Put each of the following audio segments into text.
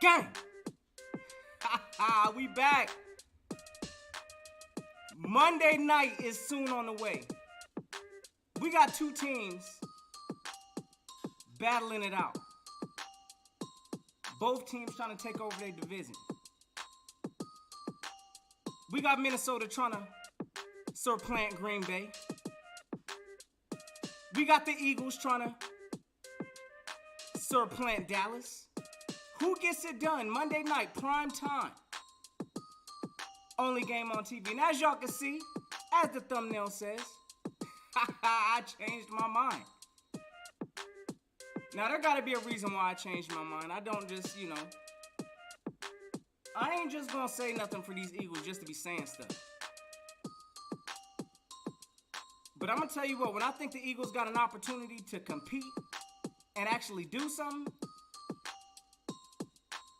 Gang! We back. Monday night is soon on the way. We got two teams battling it out. Both teams trying to take over their division. We got Minnesota trying to supplant Green Bay. We got the Eagles trying to supplant Dallas. Who gets it done? Monday night, prime time. Only game on TV. And as y'all can see, as the thumbnail says, I changed my mind. Now, there gotta be a reason why I changed my mind. I don't just, I ain't just gonna say nothing for these Eagles just to be saying stuff. But I'm gonna tell you what, when I think the Eagles got an opportunity to compete and actually do something,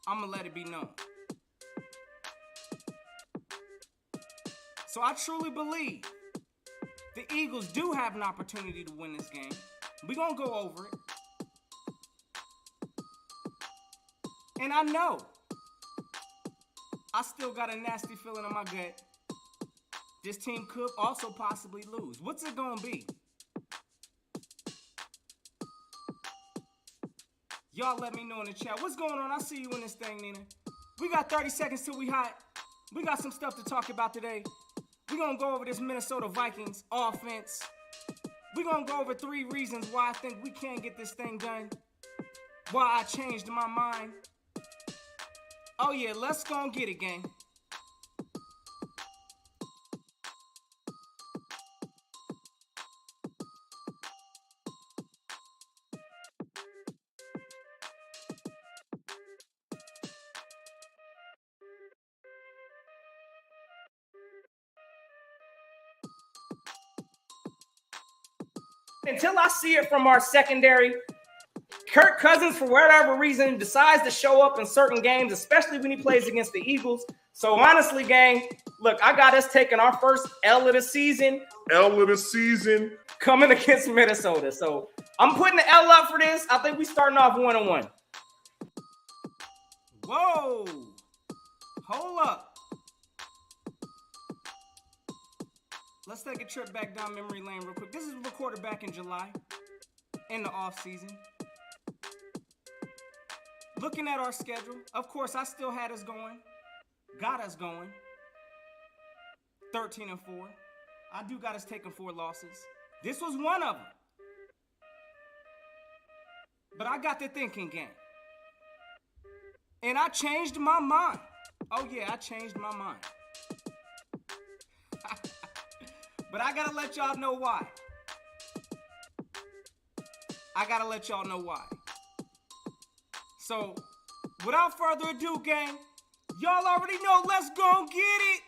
I'm gonna let it be known. So I truly believe the Eagles do have an opportunity to win this game. We're gonna go over it. And I know I still got a nasty feeling in my gut. This team could also possibly lose. What's it gonna be? Y'all let me know in the chat. What's going on? I see you in this thing, Nina. We got 30 seconds till we hot. We got some stuff to talk about today. We're gonna go over this Minnesota Vikings offense. We're gonna go over 3 reasons why I think we can't get this thing done. Why I changed my mind. Oh yeah, let's go and get it, gang. Until I see it from our secondary, Kirk Cousins, for whatever reason, decides to show up in certain games, especially when he plays against the Eagles. So honestly, gang, look, I got us taking our first L of the season. Coming against Minnesota. So I'm putting the L up for this. I think we starting off 1-1. Whoa. Hold up. Let's take a trip back down memory lane real quick. This is recorded back in July, in the off-season. Looking at our schedule, of course, I still had us going, got us going, 13-4. I do got us taking 4 losses. This was one of them. But I got to thinking, gang. And I changed my mind. Oh yeah, I changed my mind. But I gotta let y'all know why. So, without further ado, gang, y'all already know, let's go and get it.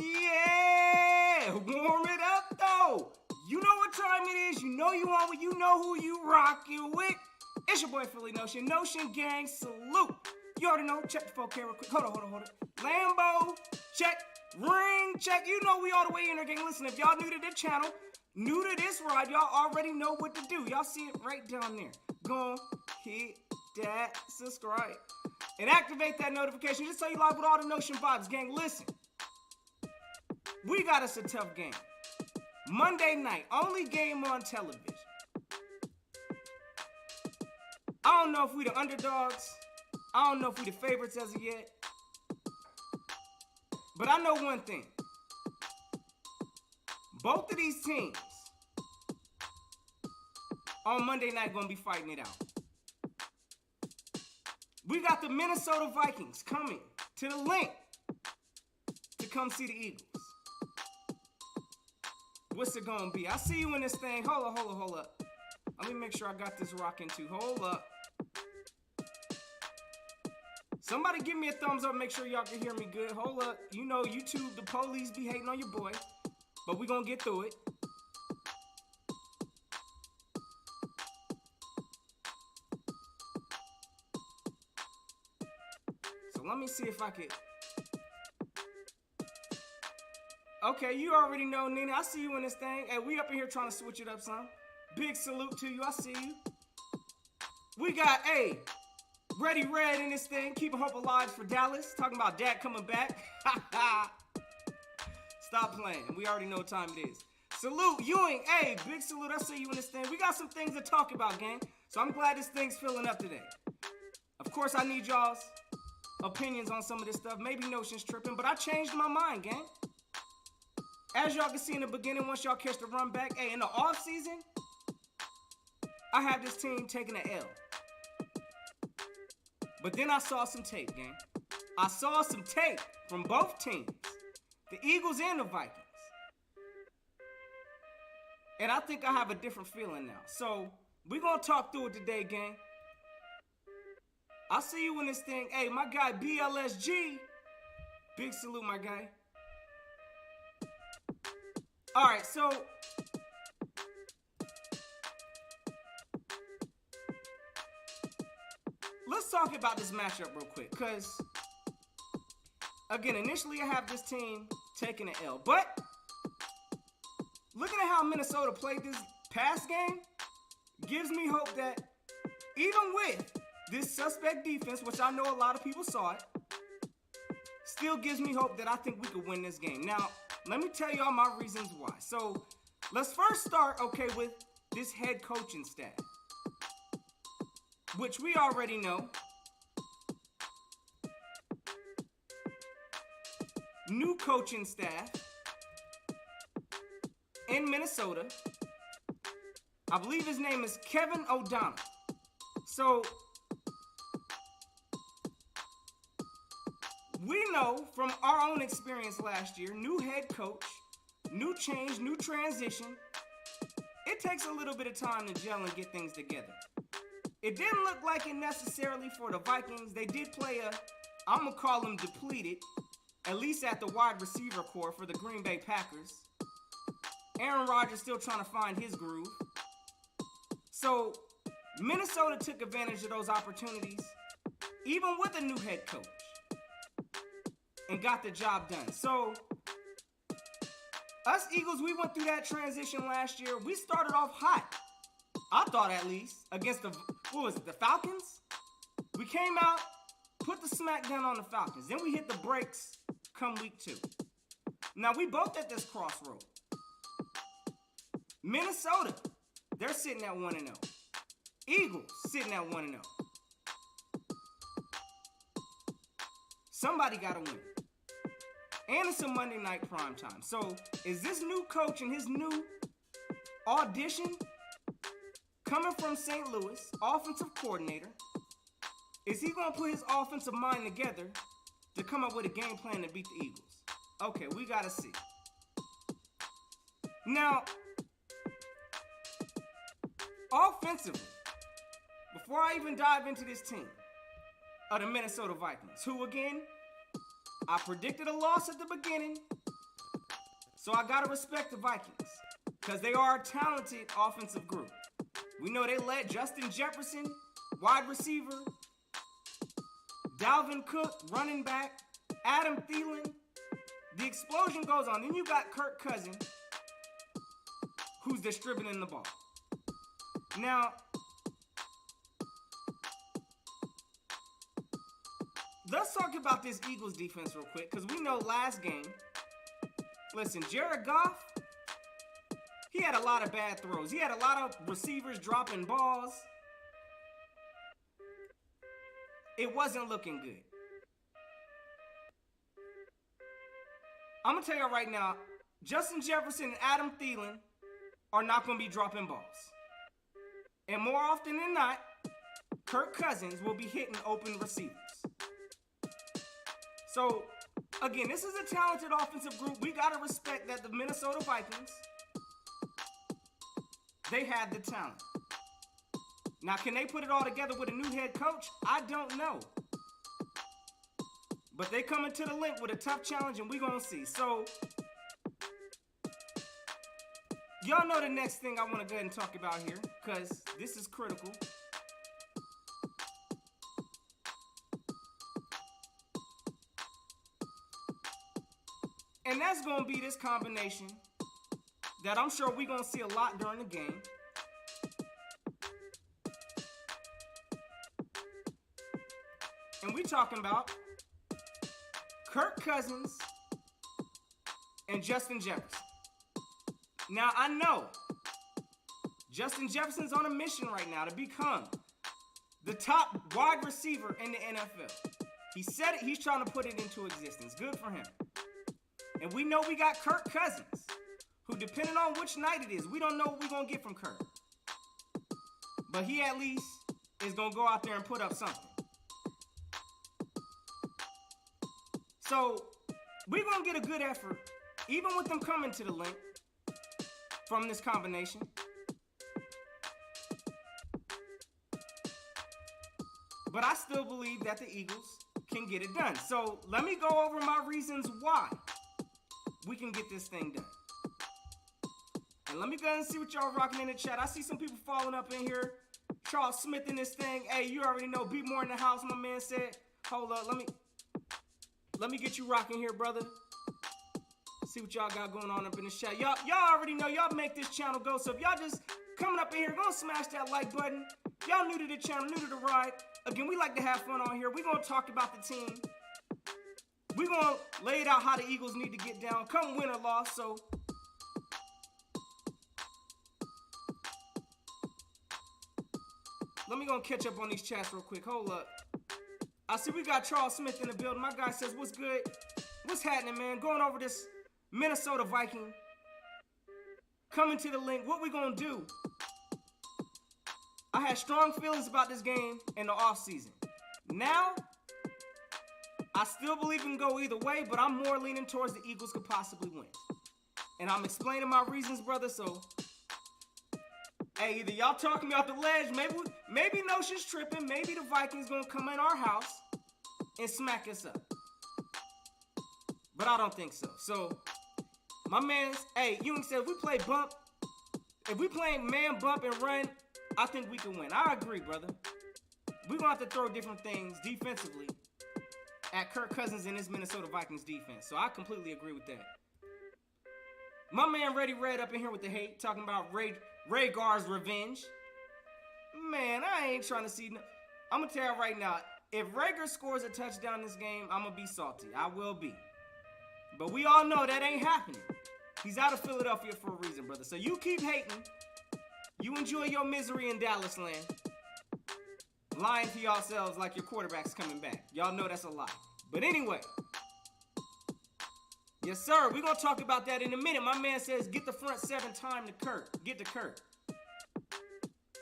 Yeah, warm it up though. You know what time it is. You know you on with. You know who you rocking with. It's your boy Philly Notion. Notion gang, salute. You already know. Check the 4K real quick. Hold on. Lambo, check. Ring, check. You know we all the way in there, gang. Listen, if y'all new to this channel, new to this ride, y'all already know what to do. Y'all see it right down there. Go hit that subscribe and activate that notification just so you live with all the Notion vibes, gang. Listen. We got us a tough game. Monday night, only game on television. I don't know if we the underdogs. I don't know if we the favorites as of yet. But I know one thing. Both of these teams on Monday night gonna be fighting it out. We got the Minnesota Vikings coming to the link to come see the Eagles. What's it gonna be? I see you in this thing. Hold up. Let me make sure I got this rocking too. Hold up. Somebody give me a thumbs up. Make sure y'all can hear me good. Hold up. You know, YouTube, the police be hating on your boy. But we gonna get through it. So let me see if I could. Okay, you already know, Nina. I see you in this thing. Hey, we up in here trying to switch it up some. Big salute to you. I see you. We got, hey, Ready Red in this thing. Keeping hope alive for Dallas. Talking about Dak coming back. Stop playing. We already know what time it is. Salute, Ewing. Hey, big salute. I see you in this thing. We got some things to talk about, gang. So I'm glad this thing's filling up today. Of course, I need y'all's opinions on some of this stuff. Maybe Notion's tripping, but I changed my mind, gang. As y'all can see in the beginning, once y'all catch the run back, hey, in the off season, I had this team taking an L. But then I saw some tape, gang. I saw some tape from both teams, the Eagles and the Vikings. And I think I have a different feeling now. So we're going to talk through it today, gang. I see you in this thing. Hey, my guy BLSG. Big salute, my guy. All right, so let's talk about this matchup real quick, because, again, initially I have this team taking an L, but looking at how Minnesota played this past game gives me hope that even with this suspect defense, which I know a lot of people saw it, still gives me hope that I think we could win this game. Now, let me tell y'all my reasons why. So, let's first start, okay, with this head coaching staff, which we already know. New coaching staff in Minnesota. I believe his name is Kevin O'Donnell. So, we know from our own experience last year, new head coach, new change, new transition. It takes a little bit of time to gel and get things together. It didn't look like it necessarily for the Vikings. They did play I'm going to call them depleted, at least at the wide receiver core for the Green Bay Packers. Aaron Rodgers still trying to find his groove. So, Minnesota took advantage of those opportunities, even with a new head coach, and got the job done. So, us Eagles, we went through that transition last year. We started off hot, I thought at least, against the Falcons? We came out, put the smackdown on the Falcons. Then we hit the brakes come week 2. Now, we both at this crossroad. Minnesota, they're sitting at 1-0. Eagles, sitting at 1-0. Somebody got to win. And it's a Monday night prime time. So, is this new coach and his new audition coming from St. Louis, offensive coordinator, is he going to put his offensive mind together to come up with a game plan to beat the Eagles? Okay, we got to see. Now, offensively, before I even dive into this team of the Minnesota Vikings, who again, I predicted a loss at the beginning, so I got to respect the Vikings because they are a talented offensive group. We know they let Justin Jefferson, wide receiver, Dalvin Cook, running back, Adam Thielen. The explosion goes on. Then you got Kirk Cousins, who's distributing the ball. Now, let's talk about this Eagles defense real quick, because we know last game, listen, Jared Goff, he had a lot of bad throws. He had a lot of receivers dropping balls. It wasn't looking good. I'm going to tell you right now, Justin Jefferson and Adam Thielen are not going to be dropping balls. And more often than not, Kirk Cousins will be hitting open receivers. So, again, this is a talented offensive group. We got to respect that the Minnesota Vikings, they have the talent. Now, can they put it all together with a new head coach? I don't know. But they coming to the link with a tough challenge, and we're going to see. So, y'all know the next thing I want to go ahead and talk about here, because this is critical. And that's going to be this combination that I'm sure we're going to see a lot during the game. And we talking about Kirk Cousins and Justin Jefferson. Now, I know Justin Jefferson's on a mission right now to become the top wide receiver in the NFL. He said it. He's trying to put it into existence. Good for him. And we know we got Kirk Cousins, who, depending on which night it is, we don't know what we're going to get from Kirk. But he at least is going to go out there and put up something. So, we're going to get a good effort, even with them coming to the link from this combination. But I still believe that the Eagles can get it done. So, let me go over my reasons why we can get this thing done. And let me go ahead and see what y'all rocking in the chat. I see some people following up in here. Charles Smith in this thing. Hey, you already know. Be more in the house, my man said. Hold up, let me get you rocking here, brother. See what y'all got going on up in the chat. Y'all already know. Y'all make this channel go. So if y'all just coming up in here, go smash that like button. Y'all new to the channel, new to the ride. Again, we like to have fun on here. We're going to talk about the team. We're going to lay it out how the Eagles need to get down. Come win or loss. So let me go and catch up on these chats real quick. Hold up. I see we got Charles Smith in the building. My guy says, what's good? What's happening, man? Going over this Minnesota Viking. Coming to the link. What we going to do? I had strong feelings about this game in the offseason. Now, I still believe it can go either way, but I'm more leaning towards the Eagles could possibly win. And I'm explaining my reasons, brother, so hey, either y'all talking me off the ledge, maybe Notion's tripping, maybe the Vikings gonna come in our house and smack us up. But I don't think so. So, my man's, hey, Ewing said if we play man bump and run, I think we can win. I agree, brother. We're gonna have to throw different things defensively at Kirk Cousins and this Minnesota Vikings defense. So I completely agree with that. My man Ready Red up in here with the hate, talking about Rhaegar's revenge. Man, I ain't trying to see. I'm going to tell you right now, if Rhaegar scores a touchdown this game, I'm going to be salty. I will be. But we all know that ain't happening. He's out of Philadelphia for a reason, brother. So you keep hating. You enjoy your misery in Dallas land. Lying to yourselves like your quarterback's coming back. Y'all know that's a lie. But anyway. Yes, sir. We're going to talk about that in a minute. My man says, get the front seven time to Kirk. Get to Kirk.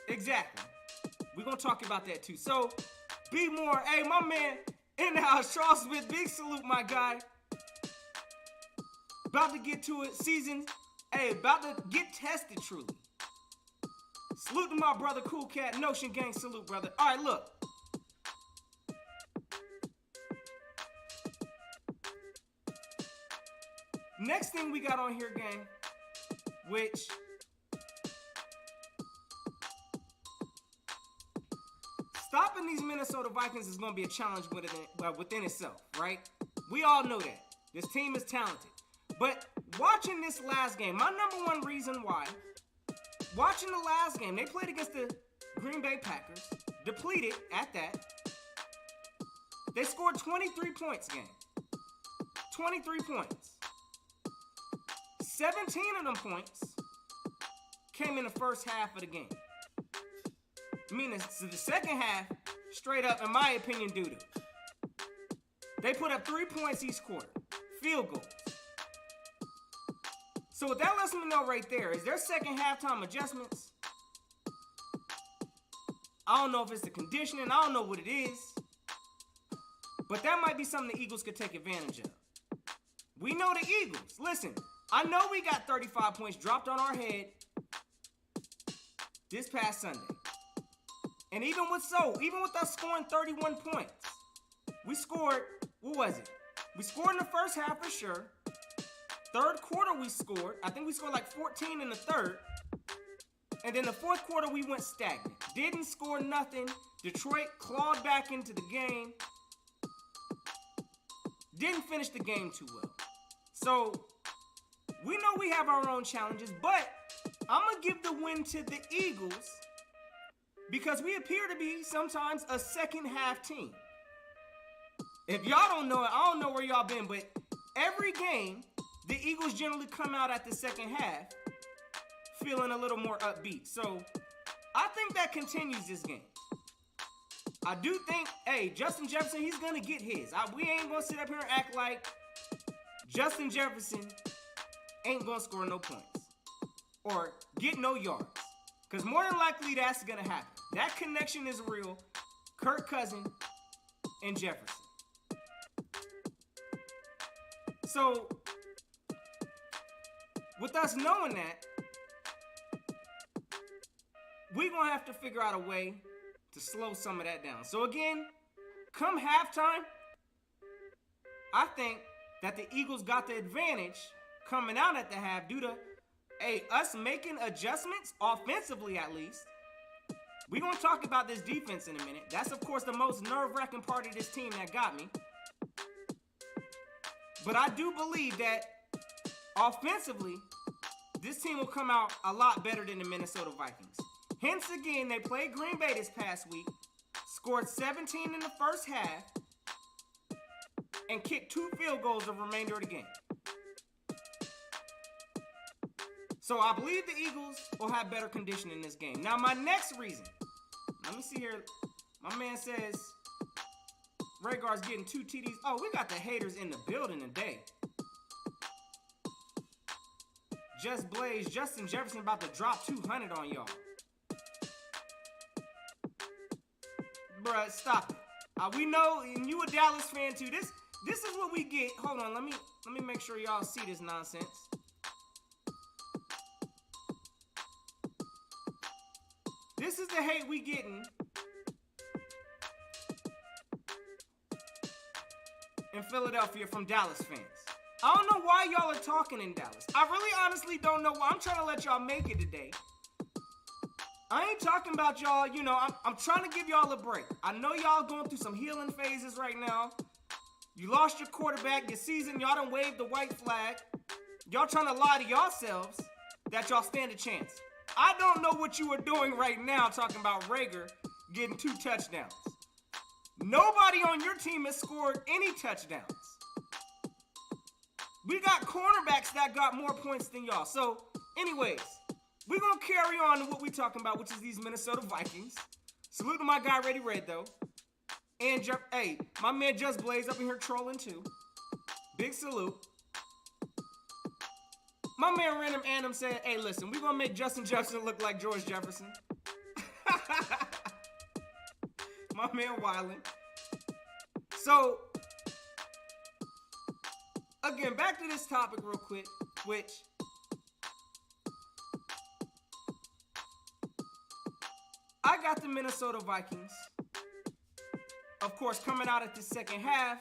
Exactly. We're going to talk about that too. So, be more. Hey, my man in the house, Charles Smith. Big salute, my guy. About to get to it. Season. Hey, about to get tested truly. Salute to my brother, Cool Cat. Notion Gang salute, brother. All right, look. Next thing we got on here, gang, which stopping these Minnesota Vikings is going to be a challenge within itself, right? We all know that. This team is talented. But watching this last game, my number one reason why, watching the last game, they played against the Green Bay Packers, depleted at that. They scored 23 points, gang. 23 points. 17 of them points came in the first half of the game. Meaning, so the second half, straight up, in my opinion, doo-doo. They put up 3 points each quarter. Field goals. So what that lets me know right there is their second halftime adjustments. I don't know if it's the conditioning. I don't know what it is. But that might be something the Eagles could take advantage of. We know the Eagles. Listen, I know we got 35 points dropped on our head this past Sunday. And even with us scoring 31 points, we scored, what was it? We scored in the first half for sure. Third quarter we scored. I think we scored like 14 in the third. And then the fourth quarter we went stagnant. Didn't score nothing. Detroit clawed back into the game. Didn't finish the game too well. So we know we have our own challenges, but I'm going to give the win to the Eagles because we appear to be sometimes a second half team. If y'all don't know it, I don't know where y'all been, but every game, the Eagles generally come out at the second half feeling a little more upbeat. So I think that continues this game. I do think, hey, Justin Jefferson, he's going to get his. We ain't going to sit up here and act like Justin Jefferson ain't going to score no points or get no yards. Because more than likely that's going to happen. That connection is real. Kirk Cousins and Jefferson. So, with us knowing that, we're going to have to figure out a way to slow some of that down. So again, come halftime, I think that the Eagles got the advantage coming out at the half due to us making adjustments, offensively at least. We're going to talk about this defense in a minute. That's, of course, the most nerve-wracking part of this team that got me. But I do believe that offensively, this team will come out a lot better than the Minnesota Vikings. Hence, again, they played Green Bay this past week, scored 17 in the first half, and kicked 2 field goals the remainder of the game. So I believe the Eagles will have better condition in this game. Now, my next reason, let me see here. My man says Rhaegar's getting 2 TDs. Oh, we got the haters in the building today. Just Blaze, Justin Jefferson about to drop 200 on y'all. Bruh, stop it. We know, and you a Dallas fan too. This is what we get. Hold on, let me make sure y'all see this nonsense. This is the hate we getting in Philadelphia from Dallas fans. I don't know why y'all are talking in Dallas. I really honestly don't know why. I'm trying to let y'all make it today. I ain't talking about y'all, you know, I'm trying to give y'all a break. I know y'all going through some healing phases right now. You lost your quarterback this season. Y'all done waved the white flag. Y'all trying to lie to yourselves that y'all stand a chance. I don't know what you are doing right now talking about Rhaegar getting 2 touchdowns. Nobody on your team has scored any touchdowns. We got cornerbacks that got more points than y'all. So, anyways, we're going to carry on to what we're talking about, which is these Minnesota Vikings. Salute to my guy, Ready Red, though. And, hey, my man Just Blaze up in here trolling, too. Big salute. My man Random Andom said, hey, listen, we're going to make Justin Jefferson look like George Jefferson. My man wildin'. So, again, back to this topic real quick, which I got the Minnesota Vikings, of course, coming out at the second half,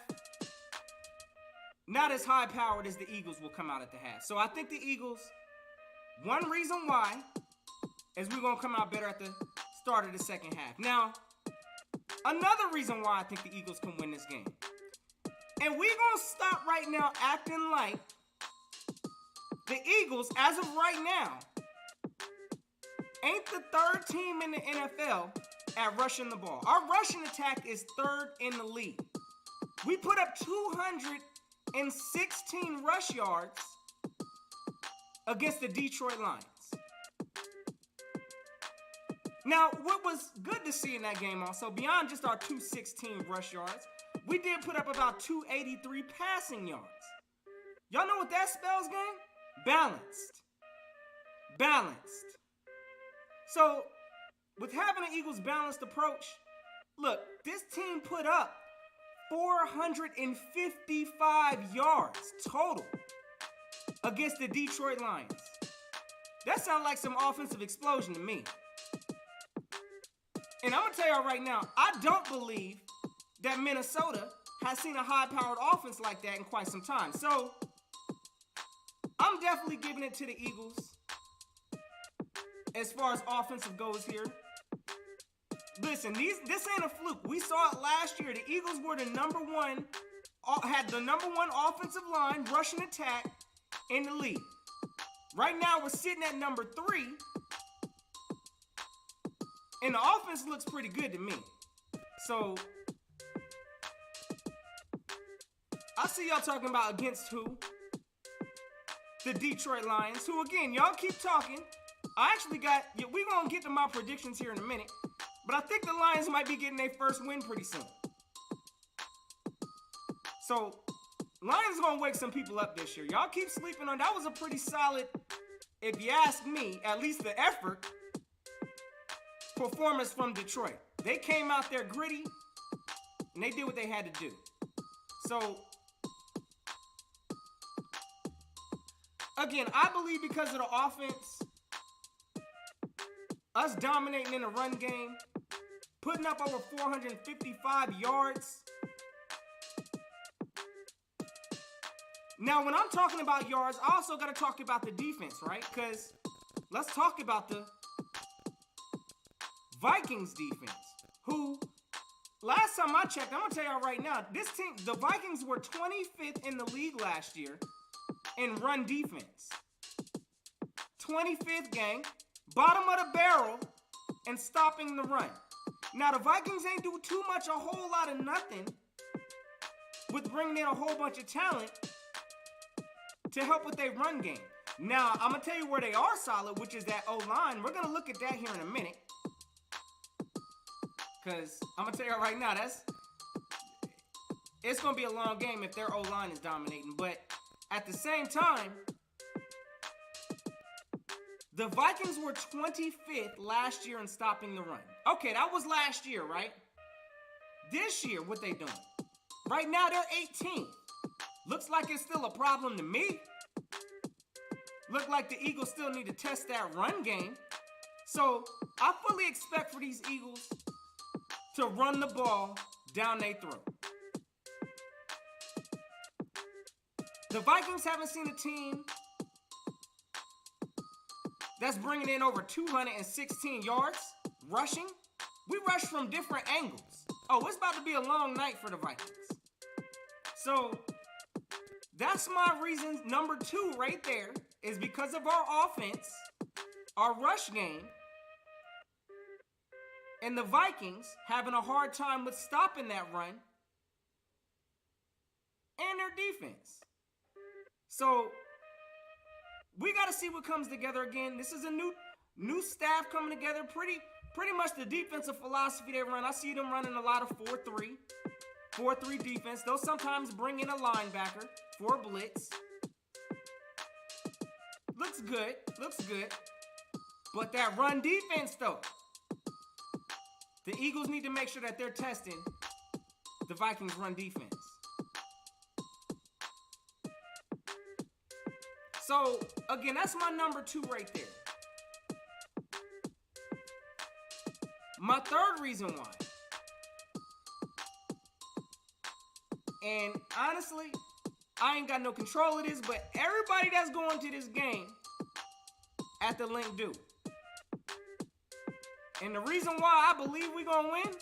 not as high-powered as the Eagles will come out at the half. So I think the Eagles, one reason why is we're going to come out better at the start of the second half. Now, another reason why I think the Eagles can win this game. And we're going to stop right now acting like the Eagles, as of right now, ain't the 3rd team in the NFL at rushing the ball. Our rushing attack is 3rd in the league. We put up 216 rush yards against the Detroit Lions. Now, what was good to see in that game also, beyond just our 216 rush yards, we did put up about 283 passing yards. Y'all know what that spells, gang? Balanced. Balanced. So, with having an Eagles balanced approach, look, this team put up 455 yards total against the Detroit Lions. That sounds like some offensive explosion to me. And I'm going to tell y'all right now, I don't believe that Minnesota has seen a high-powered offense like that in quite some time. So, I'm definitely giving it to the Eagles as far as offensive goes here. Listen, this ain't a fluke. We saw it last year. The Eagles were had the number one offensive line, rushing attack in the league. Right now, we're sitting at number 3. And the offense looks pretty good to me. So, I see y'all talking about against who? The Detroit Lions, who again, y'all keep talking. I actually we're going to get to my predictions here in a minute. But I think the Lions might be getting their first win pretty soon. So, Lions going to wake some people up this year. Y'all keep sleeping on. That was a pretty solid, if you ask me, at least the effort, performance from Detroit. They came out there gritty, and they did what they had to do. So, again, I believe because of the offense, us dominating in the run game, putting up over 455 yards. Now, when I'm talking about yards, I also got to talk about the defense, right? Because let's talk about the Vikings defense, who, last time I checked, I'm going to tell y'all right now, this team, the Vikings were 25th in the league last year in run defense. 25th, gang. Bottom of the barrel and stopping the run. Now, the Vikings ain't do too much, a whole lot of nothing with bringing in a whole bunch of talent to help with their run game. Now, I'm going to tell you where they are solid, which is that O-line. We're going to look at that here in a minute. Because I'm going to tell you right now, it's going to be a long game if their O-line is dominating. But at the same time, the Vikings were 25th last year in stopping the run. Okay, that was last year, right? This year, what they doing? Right now, they're 18th. Looks like it's still a problem to me. Look like the Eagles still need to test that run game. So, I fully expect for these Eagles to run the ball down their throat. The Vikings haven't seen a team that's bringing in over 216 yards rushing. We rush from different angles. Oh, it's about to be a long night for the Vikings. So, that's my reason. Number 2 right there is because of our offense, our rush game, and the Vikings having a hard time with stopping that run and their defense. So, we got to see what comes together again. This is a new staff coming together. Pretty much the defensive philosophy they run. I see them running a lot of 4-3. 4-3 defense. They'll sometimes bring in a linebacker for a blitz. Looks good. Looks good. But that run defense, though, the Eagles need to make sure that they're testing the Vikings run defense. So, again, that's my number 2 right there. My third reason why. And honestly, I ain't got no control of this, but everybody that's going to this game at the link do. And the reason why I believe we're going to win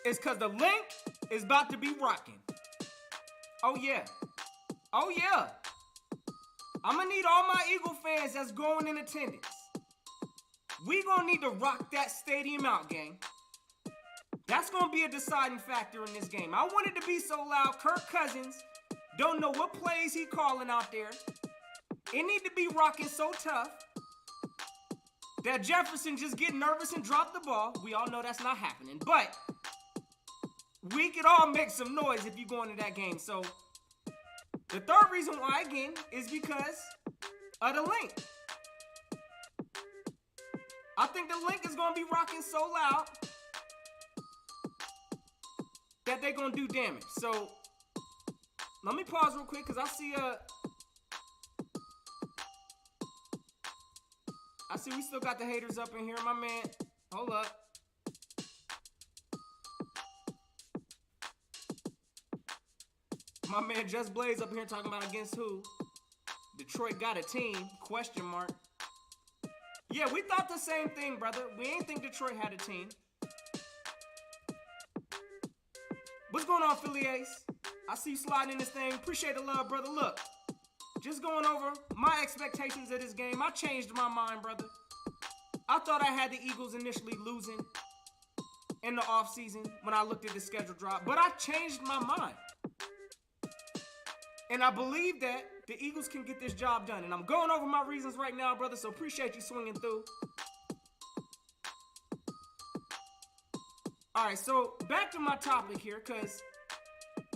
is because the link is about to be rocking. Oh, yeah. Oh, yeah. I'm going to need all my Eagle fans that's going in attendance. We going to need to rock that stadium out, gang. That's going to be a deciding factor in this game. I want it to be so loud. Kirk Cousins don't know what plays he calling out there. It need to be rocking so tough that Jefferson just get nervous and drop the ball. We all know that's not happening. But we could all make some noise if you go into that game. So the third reason why, again, is because of the link. I think the link is going to be rocking so loud that they're going to do damage. So, let me pause real quick because I see we still got the haters up in here. My man Hold up. My man Just Blaze up here talking about against who? Detroit got a team, question mark. Yeah, we thought the same thing, brother. We ain't think Detroit had a team. What's going on, Philly Ace? I see you sliding in this thing. Appreciate the love, brother. Look, just going over my expectations of this game. I changed my mind, brother. I thought I had the Eagles initially losing in the offseason when I looked at the schedule drop, but I changed my mind. And I believe that the Eagles can get this job done. And I'm going over my reasons right now, brother, so appreciate you swinging through. All right, so back to my topic here, because,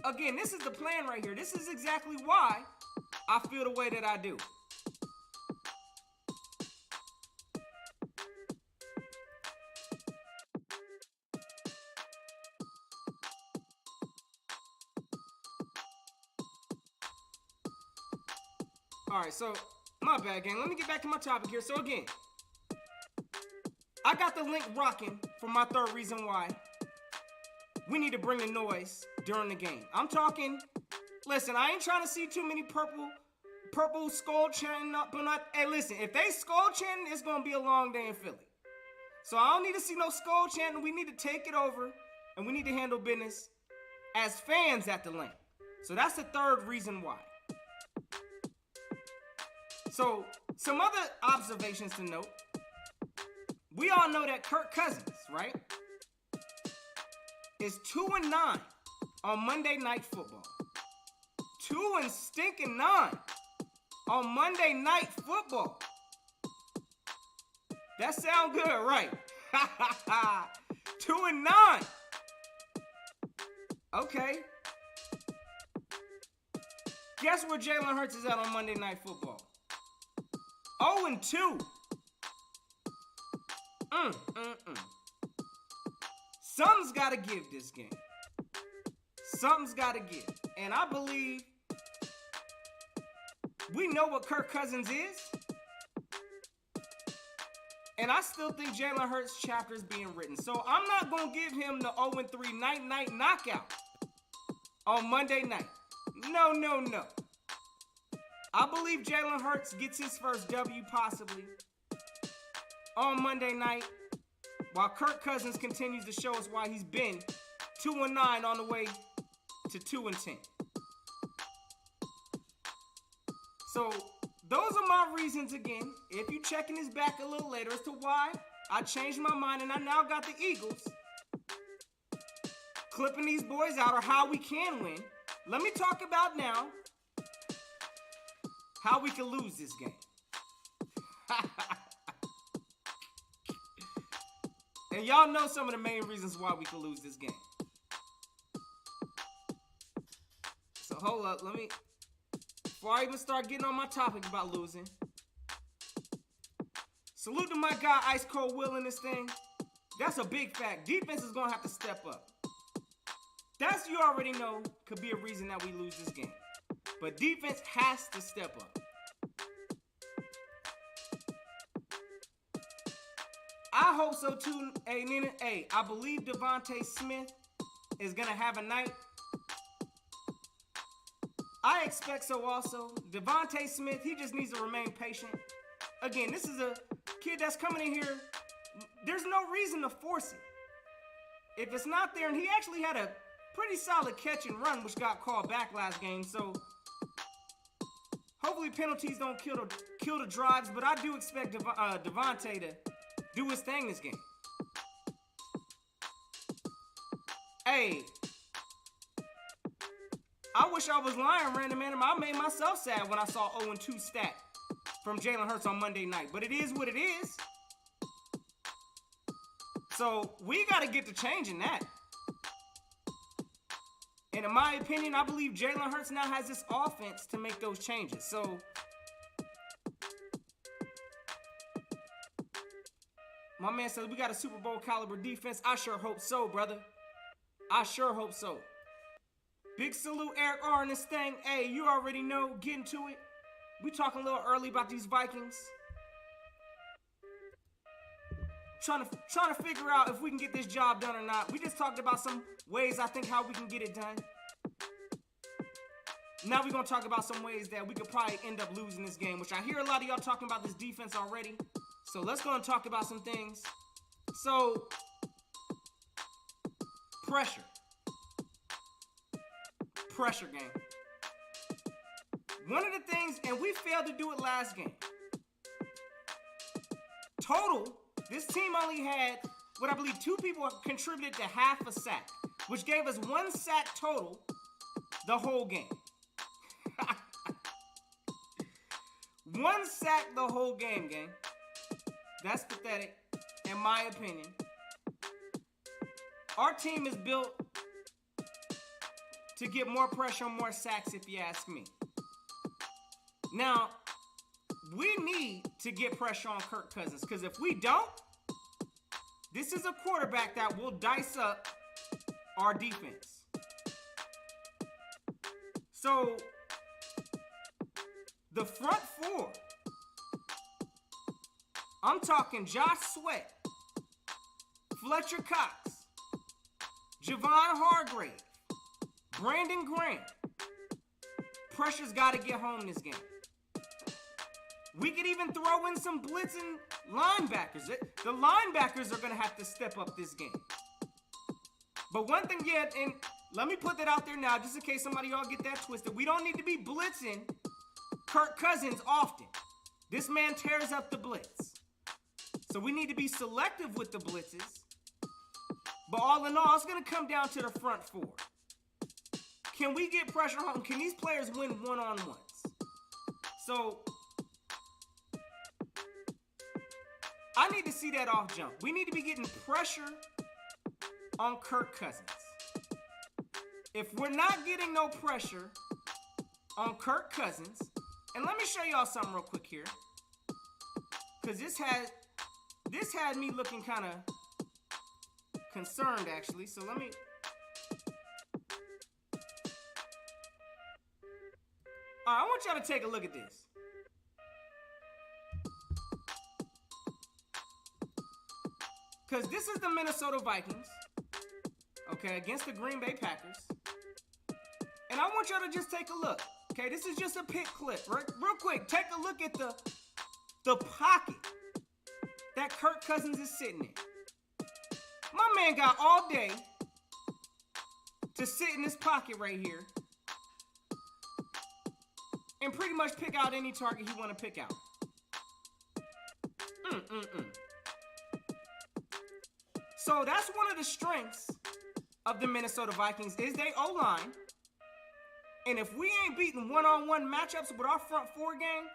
again, this is the plan right here. This is exactly why I feel the way that I do. All right, so my bad, gang. Let me get back to my topic here. So again, I got the link rocking for my third reason why we need to bring the noise during the game. I'm talking, listen, I ain't trying to see too many purple skull chanting up and up. Hey, listen, if they skull chanting, it's going to be a long day in Philly. So I don't need to see no skull chanting. We need to take it over, and we need to handle business as fans at the lane. So that's the third reason why. So, some other observations to note. We all know that Kirk Cousins, right, is 2-9 on Monday Night Football. 2-9 on Monday Night Football. That sound good, right? 2-9. Okay. Guess where Jalen Hurts is at on Monday Night Football? 0-2. Something's got to give this game. Something's got to give. And I believe we know what Kirk Cousins is. And I still think Jalen Hurts' chapter is being written. So I'm not going to give him the 0-3 night knockout on Monday night. No. I believe Jalen Hurts gets his first W possibly on Monday night, while Kirk Cousins continues to show us why he's been 2-9 on the way to 2-10. So those are my reasons again. If you're checking this back a little later as to why I changed my mind and I now got the Eagles clipping these boys out, or how we can win. Let me talk about now how we can lose this game. And y'all know some of the main reasons why we can lose this game. So hold up, before I even start getting on my topic about losing, salute to my guy Ice Cold Will in this thing. That's a big fact. Defense is gonna have to step up. That's, you already know, could be a reason that we lose this game. But defense has to step up. I hope so too. Hey, Nina. Hey, I believe Devontae Smith is going to have a night. I expect so also. Devontae Smith, he just needs to remain patient. Again, this is a kid that's coming in here. There's no reason to force it. If it's not there, and he actually had a pretty solid catch and run, which got called back last game. So hopefully penalties don't kill the drives, but I do expect Devontae to do his thing this game. Hey, I wish I was lying, random animal. I made myself sad when I saw 0-2 stat from Jalen Hurts on Monday night. But it is what it is. So we got to get to changing that. And in my opinion, I believe Jalen Hurts now has this offense to make those changes. So my man says we got a Super Bowl caliber defense. I sure hope so, brother. I sure hope so. Big salute, Eric R in this thing. Hey, you already know. Get into it. We talking a little early about these Vikings. trying to figure out if we can get this job done or not. We just talked about some ways I think how we can get it done. Now we're going to talk about some ways that we could probably end up losing this game, which I hear a lot of y'all talking about this defense already. So let's go and talk about some things. So, pressure. Pressure game. One of the things, and we failed to do it last game. Total, this team only had, what I believe, 2 people contributed to half a sack, which gave us 1 sack total the whole game. 1 sack the whole game, gang. That's pathetic, in my opinion. Our team is built to get more pressure and more sacks, if you ask me. Now, we need to get pressure on Kirk Cousins, because if we don't, this is a quarterback that will dice up our defense. So, the front 4, I'm talking Josh Sweat, Fletcher Cox, Javon Hargrave, Brandon Graham. Pressure's got to get home this game. We could even throw in some blitzing linebackers. The linebackers are going to have to step up this game. But one thing, and let me put that out there now, just in case somebody y'all get that twisted. We don't need to be blitzing Kirk Cousins often. This man tears up the blitz. So we need to be selective with the blitzes. But all in all, it's going to come down to the front 4. Can we get pressure home? Can these players win one-on-ones? So, I need to see that off jump. We need to be getting pressure on Kirk Cousins. If we're not getting no pressure on Kirk Cousins, and let me show y'all something real quick here, because this had me looking kind of concerned, actually. So let me. All right, I want y'all to take a look at this. Because this is the Minnesota Vikings, okay, against the Green Bay Packers. And I want y'all to just take a look. Okay, this is just a pick clip, right? Real quick, take a look at the pocket that Kirk Cousins is sitting in. My man got all day to sit in this pocket right here and pretty much pick out any target he want to pick out. So that's one of the strengths of the Minnesota Vikings is they O-line. And if we ain't beating one-on-one matchups with our front 4 gang,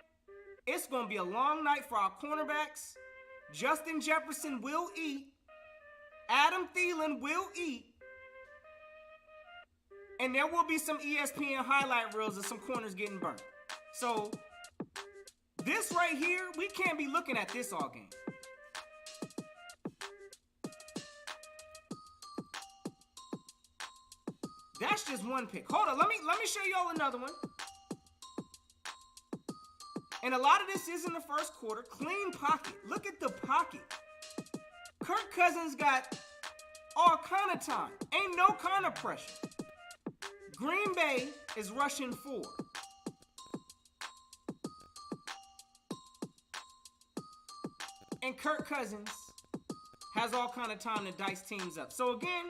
it's going to be a long night for our cornerbacks. Justin Jefferson will eat. Adam Thielen will eat. And there will be some ESPN highlight reels of some corners getting burnt. So, this right here, we can't be looking at this all game. That's just one pick. Hold on, let me show y'all another one. And a lot of this is in the first quarter. Clean pocket. Look at the pocket. Kirk Cousins got all kind of time. Ain't no kind of pressure. Green Bay is rushing 4. And Kirk Cousins has all kind of time to dice teams up. So again,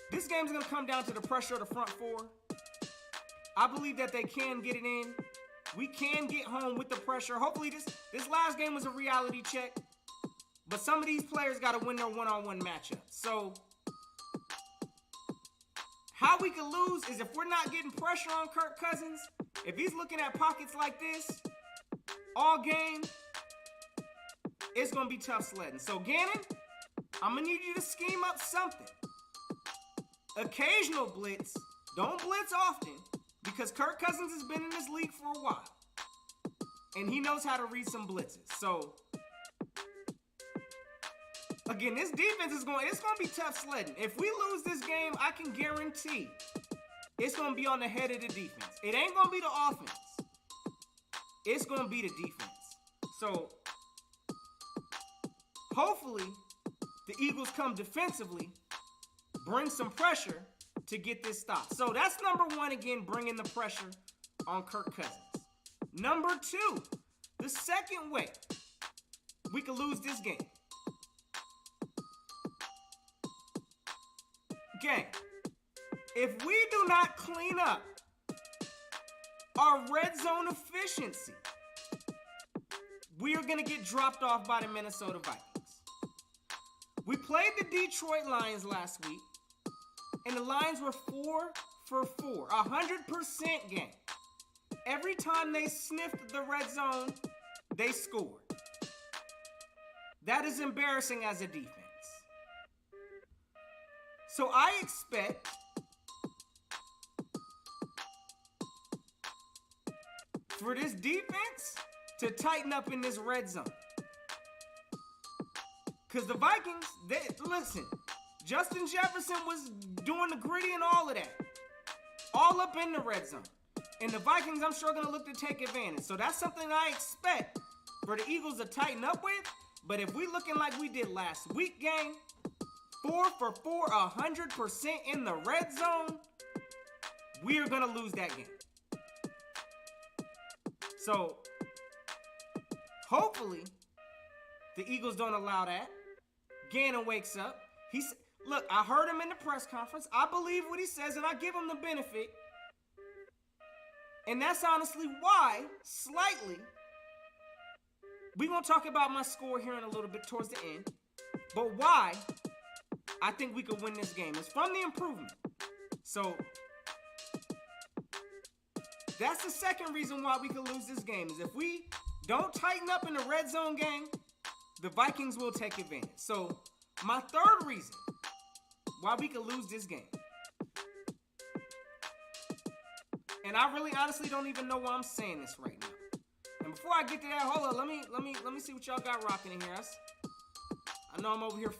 this game's going to come down to the pressure of the front 4. I believe that they can get it in. We can get home with the pressure. Hopefully this last game was a reality check. But some of these players got to win their one-on-one matchups. So how we could lose is if we're not getting pressure on Kirk Cousins. If he's looking at pockets like this all game, it's going to be tough sledding. So Gannon, I'm going to need you to scheme up something. Occasional blitz. Don't blitz often because Kirk Cousins has been in this league for a while. And he knows how to read some blitzes. So, again, this defense it's going to be tough sledding. If we lose this game, I can guarantee it's going to be on the head of the defense. It ain't going to be the offense. It's going to be the defense. So, Hopefully, the Eagles come defensively, bring some pressure to get this stop. So that's number one, again, bringing the pressure on Kirk Cousins. Number two, the second way we could lose this game. Gang, if we do not clean up our red zone efficiency, we are going to get dropped off by the Minnesota Vikings. We played the Detroit Lions last week, and the Lions were 4 for 4, 100% game. Every time they sniffed the red zone, they scored. That is embarrassing as a defense. So I expect for this defense to tighten up in this red zone. Because the Vikings, listen, Justin Jefferson was doing the gritty and all of that. All up in the red zone. And the Vikings, I'm sure, going to look to take advantage. So that's something I expect for the Eagles to tighten up with. But if we looking like we did last week, gang, 4 for 4, 100% in the red zone, we are going to lose that game. So, hopefully, the Eagles don't allow that. Gannon wakes up. Look, I heard him in the press conference. I believe what he says, and I give him the benefit. And that's honestly why, slightly, we're going to talk about my score here in a little bit towards the end. But why I think we could win this game is from the improvement. So, that's the second reason why we could lose this game, is if we don't tighten up in the red zone game, the Vikings will take advantage. So, my third reason why we could lose this game, and I really honestly don't even know why I'm saying this right now. And before I get to that, hold on, let me see what y'all got rocking in here. I know I'm over here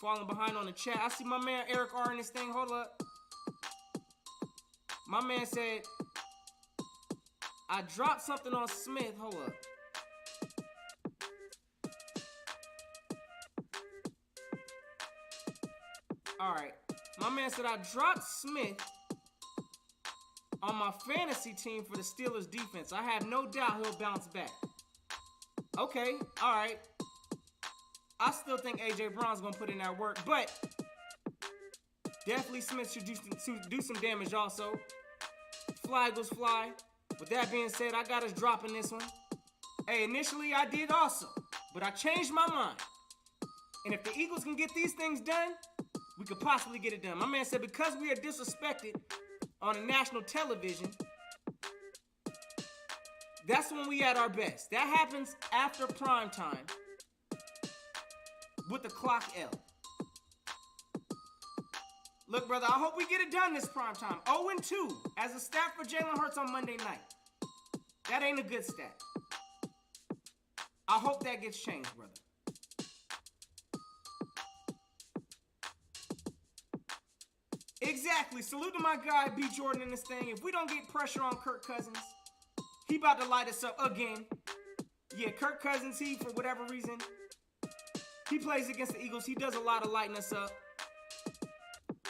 falling behind on the chat. I see my man Eric R in this thing. Hold up. My man said, I dropped something on Smith. Hold up. Alright. My man said I dropped Smith on my fantasy team for the Steelers defense. I have no doubt he'll bounce back. Okay. Alright. I still think A.J. Brown's going to put in that work, but definitely Smith should do some damage also. Fly goes fly. With that being said, I got us dropping this one. Hey, initially I did also, but I changed my mind. And if the Eagles can get these things done, we could possibly get it done. My man said because we are disrespected on a national television, that's when we at our best. That happens after prime time with the clock L. Look, brother, I hope we get it done this prime time. 0-2 as a stat for Jalen Hurts on Monday night. That ain't a good stat. I hope that gets changed, brother. Exactly. Salute to my guy, B. Jordan, in this thing. If we don't get pressure on Kirk Cousins, he about to light us up again. Yeah, Kirk Cousins, he, for whatever reason, he plays against the Eagles. He does a lot of lighting us up.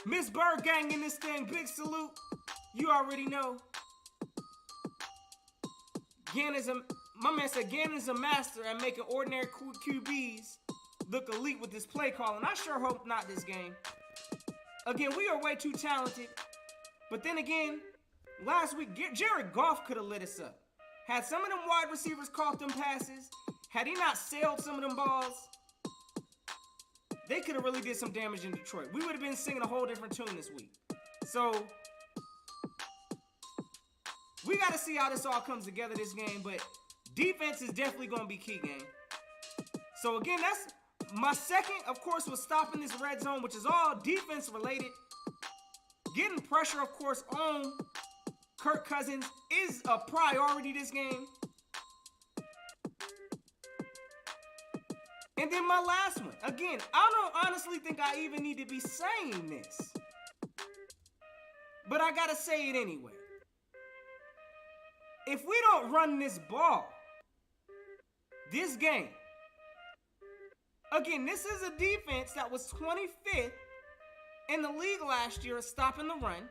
Miss Bird gang in this thing. Big salute. You already know. My man said Gannon is a master at making ordinary QBs look elite with this play calling. I sure hope not this game. Again, we are way too talented. But then again, last week, Jared Goff could have lit us up. Had some of them wide receivers caught them passes, had he not sailed some of them balls, they could have really did some damage in Detroit. We would have been singing a whole different tune this week. So, we got to see how this all comes together this game. But defense is definitely going to be key, game. So, again, that's my second, of course, was stopping this red zone, which is all defense related. Getting pressure, of course, on Kirk Cousins is a priority this game. And then my last one. Again, I don't honestly think I even need to be saying this, but I gotta say it anyway. If we don't run this ball, this game, Again, this is a defense that was 25th in the league last year at stopping the run.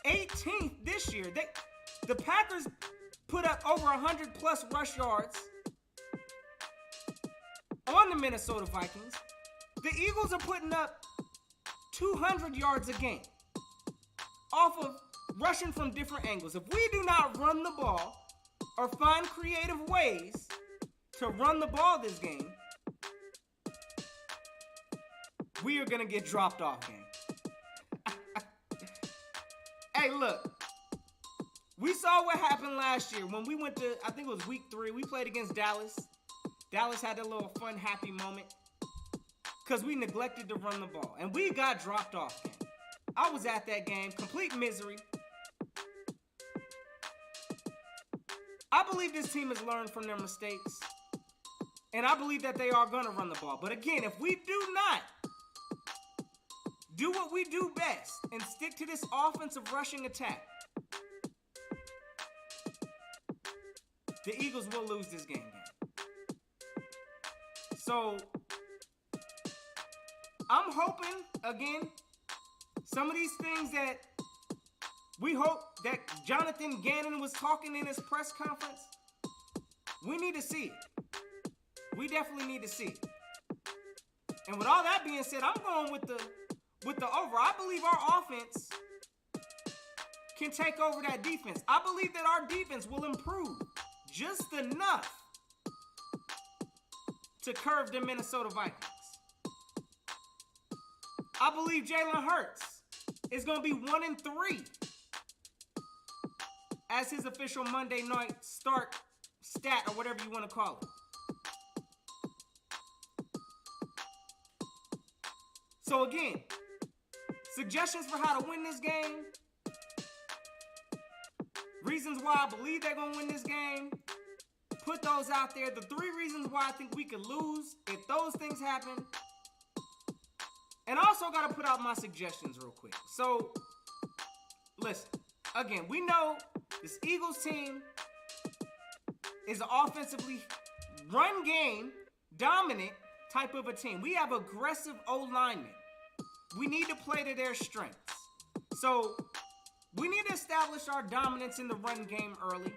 18th this year. The Packers put up over 100 plus rush yards on the Minnesota Vikings. The Eagles are putting up 200 yards a game off of rushing from different angles. If we do not run the ball or find creative ways to run the ball this game, we are going to get dropped off, gang. Hey, look. We saw what happened last year when we went to, I think it was week 3. We played against Dallas. Dallas had a little fun, happy moment because we neglected to run the ball. And we got dropped off, gang. I was at that game. Complete misery. I believe this team has learned from their mistakes. And I believe that they are going to run the ball. But again, if we do not do what we do best and stick to this offensive rushing attack, the Eagles will lose this game. So, I'm hoping, again, some of these things that we hope that Jonathan Gannon was talking in his press conference, we need to see it. We definitely need to see it. And with all that being said, I'm going with the over. I believe our offense can take over that defense. I believe that our defense will improve just enough to curve the Minnesota Vikings. I believe Jalen Hurts is going to be 1-3 as his official Monday night start stat or whatever you want to call it. So again, suggestions for how to win this game, reasons why I believe they're going to win this game, put those out there. The 3 reasons why I think we could lose if those things happen. And I also got to put out my suggestions real quick. So, listen, again, we know this Eagles team is an offensively run game dominant type of a team. We have aggressive O-linemen. We need to play to their strengths. So, we need to establish our dominance in the run game early.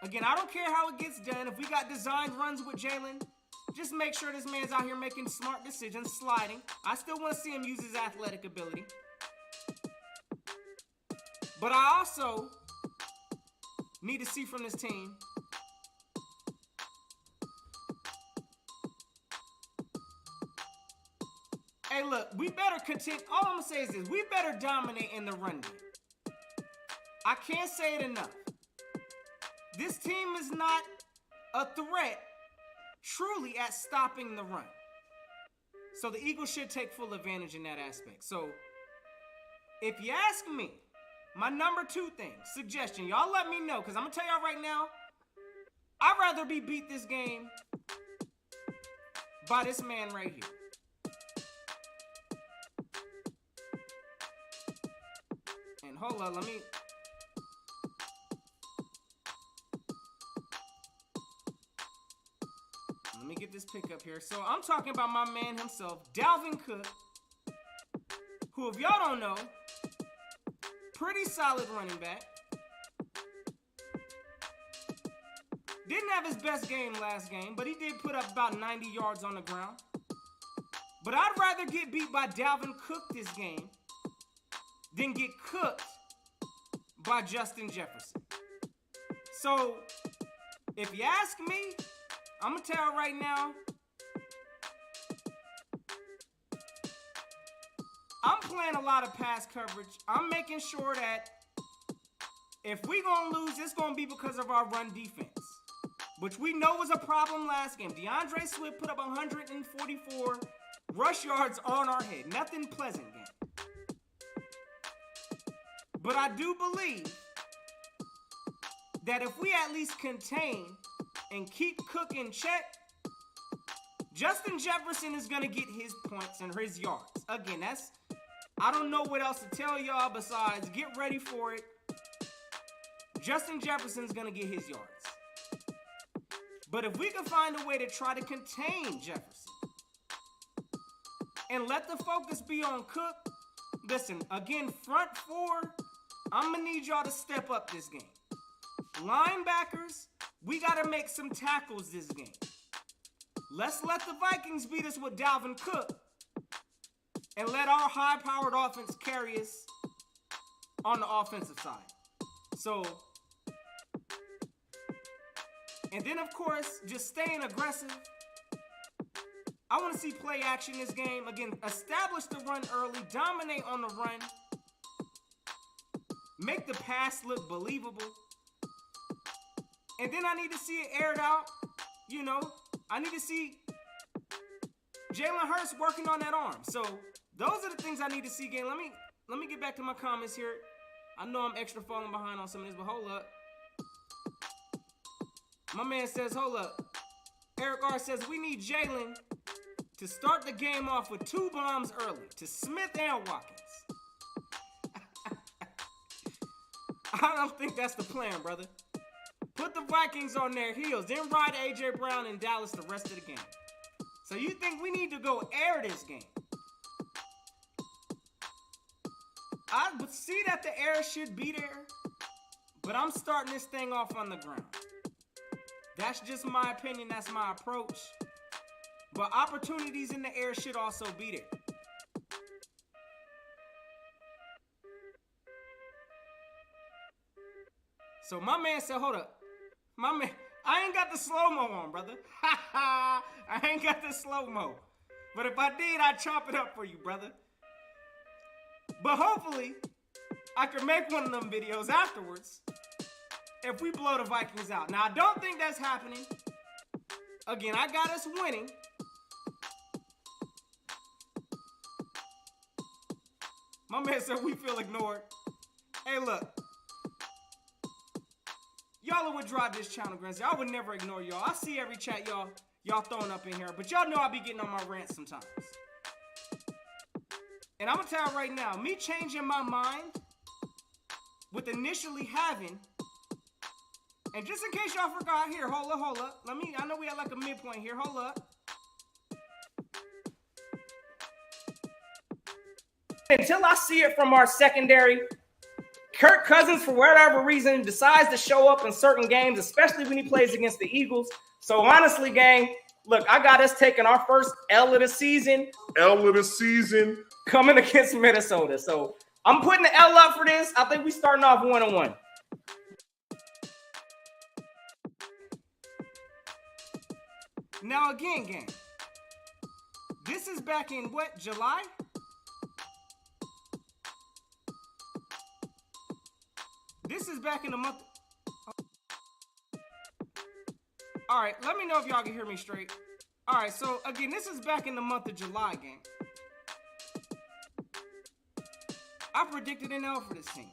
Again, I don't care how it gets done. If we got designed runs with Jalen, just make sure this man's out here making smart decisions, sliding. I still want to see him use his athletic ability. But I also need to see from this team hey, look, we better continue. All I'm going to say is this. We better dominate in the run game. I can't say it enough. This team is not a threat truly at stopping the run. So the Eagles should take full advantage in that aspect. So if you ask me, my number 2 thing, suggestion, y'all let me know, because I'm going to tell y'all right now, I'd rather be beat this game by this man right here. And hold on, let me get this pick up here. So I'm talking about my man himself, Dalvin Cook, who, if y'all don't know, pretty solid running back. Didn't have his best game last game, but he did put up about 90 yards on the ground. But I'd rather get beat by Dalvin Cook this game than get cooked by Justin Jefferson. So, if you ask me, I'm going to tell you right now, I'm playing a lot of pass coverage. I'm making sure that if we're going to lose, it's going to be because of our run defense, which we know was a problem last game. DeAndre Swift put up 144 rush yards on our head. Nothing pleasant game. But I do believe that if we at least contain and keep Cook in check, Justin Jefferson is going to get his points and his yards. Again, I don't know what else to tell y'all besides get ready for it. Justin Jefferson's going to get his yards. But if we can find a way to try to contain Jefferson and let the focus be on Cook, listen, again, front four, I'm going to need y'all to step up this game. Linebackers, we got to make some tackles this game. Let's let the Vikings beat us with Dalvin Cook and let our high-powered offense carry us on the offensive side. So, and then, of course, just staying aggressive. I want to see play action this game. Again, establish the run early, dominate on the run, make the pass look believable. And then I need to see it aired out. You know, I need to see Jalen Hurts working on that arm. So those are the things I need to see again. Let me get back to my comments here. I know I'm extra falling behind on some of this, but hold up. My man says, hold up. Eric R says, we need Jalen to start the game off with 2 bombs early to Smith and Watkins. I don't think that's the plan, brother. Put the Vikings on their heels, then ride A.J. Brown in Dallas the rest of the game. So you think we need to go air this game? I would see that the air should be there, but I'm starting this thing off on the ground. That's just my opinion. That's my approach. But opportunities in the air should also be there. So my man said, hold up. My man, I ain't got the slow-mo on, brother. I ain't got the slow-mo. But if I did, I'd chop it up for you, brother. But hopefully, I can make one of them videos afterwards if we blow the Vikings out. Now, I don't think that's happening. Again, I got us winning. My man said we feel ignored. Hey, look. Y'all would drive this channel, Grancy. I would never ignore y'all. I see every chat y'all throwing up in here. But y'all know I be getting on my rants sometimes. And I'm going to tell you right now, me changing my mind with initially having, and just in case y'all forgot, here, hold up. I know we had like a midpoint here. Hold up. Until I see it from our secondary, Kirk Cousins, for whatever reason, decides to show up in certain games, especially when he plays against the Eagles. So honestly, gang, look, I got us taking our first L of the season. Coming against Minnesota. So I'm putting the L up for this. I think we starting off 1-1. Now again, gang, this is back in what, July? This is back in the month. All right, let me know if y'all can hear me straight. All right, so again, this is back in the month of July, gang. I predicted an L for this team.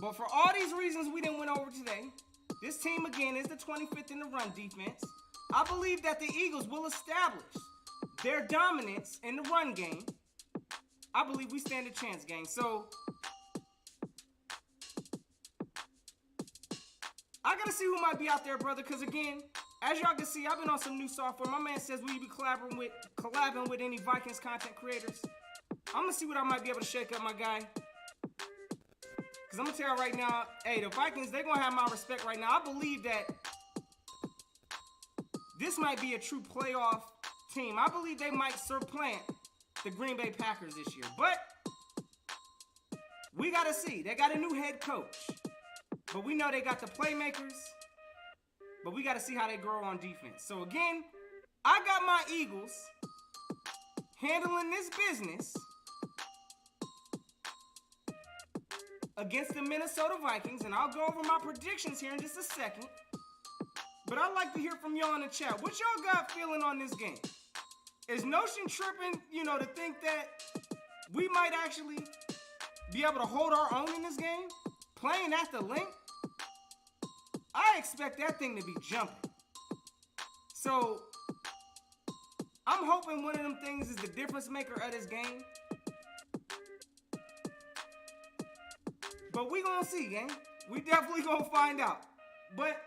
But for all these reasons we didn't win over today, this team, again, is the 25th in the run defense. I believe that the Eagles will establish their dominance in the run game. I believe we stand a chance, gang. So I gotta see who might be out there, brother, because again, as y'all can see, I've been on some new software. My man says we be collabing with any Vikings content creators. I'm gonna see what I might be able to shake up, my guy. Because I'm gonna tell you right now, hey, the Vikings, they're gonna have my respect right now. I believe that this might be a true playoff team. I believe they might supplant the Green Bay Packers this year. But we gotta see. They got a new head coach. But we know they got the playmakers. But we got to see how they grow on defense. So again, I got my Eagles handling this business against the Minnesota Vikings. And I'll go over my predictions here in just a second. But I'd like to hear from y'all in the chat. What y'all got feeling on this game? Is Notion tripping, to think that we might actually be able to hold our own in this game? Playing at the link? I expect that thing to be jumping. So, I'm hoping one of them things is the difference maker of this game. But we gonna see, gang. We definitely gonna find out. But